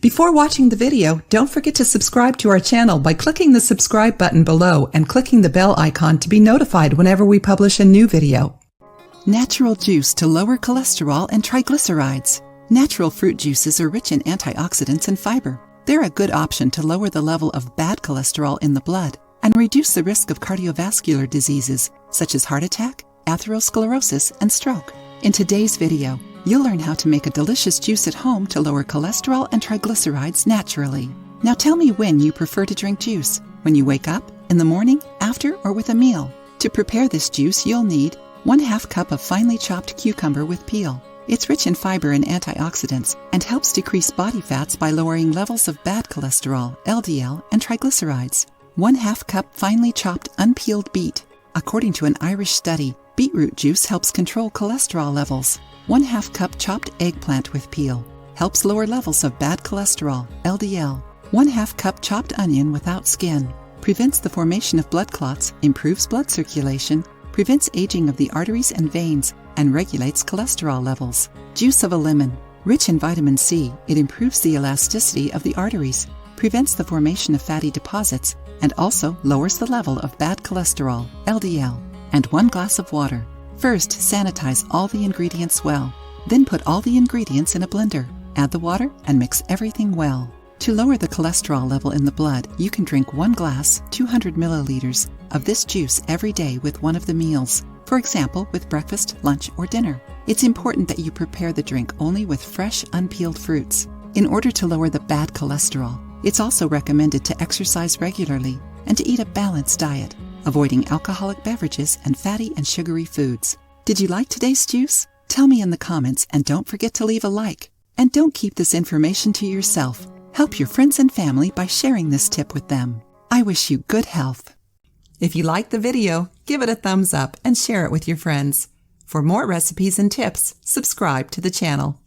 Before watching the video, don't forget to subscribe to our channel by clicking the subscribe button below and clicking the bell icon to be notified whenever we publish a new video. Natural juice to lower cholesterol and triglycerides. Natural fruit juices are rich in antioxidants and fiber. They're a good option to lower the level of bad cholesterol in the blood and reduce the risk of cardiovascular diseases such as heart attack, atherosclerosis, and stroke. In today's video, you'll learn how to make a delicious juice at home to lower cholesterol and triglycerides naturally. Now tell me when you prefer to drink juice. When you wake up, in the morning, after, or with a meal. To prepare this juice, you'll need 1/2 cup of finely chopped cucumber with peel. It's rich in fiber and antioxidants and helps decrease body fats by lowering levels of bad cholesterol, LDL, and triglycerides. 1/2 cup finely chopped unpeeled beet. According to an Irish study, beetroot juice helps control cholesterol levels. 1/2 cup chopped eggplant with peel. Helps lower levels of bad cholesterol, LDL. 1/2 cup chopped onion without skin. Prevents the formation of blood clots, improves blood circulation, prevents aging of the arteries and veins, and regulates cholesterol levels. Juice of a lemon. Rich in vitamin C, it improves the elasticity of the arteries, prevents the formation of fatty deposits, and also lowers the level of bad cholesterol, LDL. And 1 glass of water. First, sanitize all the ingredients well. Then put all the ingredients in a blender. Add the water and mix everything well. To lower the cholesterol level in the blood, you can drink 1 glass, 200 milliliters, of this juice every day with one of the meals. For example, with breakfast, lunch, or dinner. It's important that you prepare the drink only with fresh, unpeeled fruits. In order to lower the bad cholesterol, it's also recommended to exercise regularly and to eat a balanced diet, avoiding alcoholic beverages and fatty and sugary foods. Did you like today's juice? Tell me in the comments, and don't forget to leave a like. And don't keep this information to yourself. Help your friends and family by sharing this tip with them. I wish you good health. If you liked the video, give it a thumbs up and share it with your friends. For more recipes and tips, subscribe to the channel.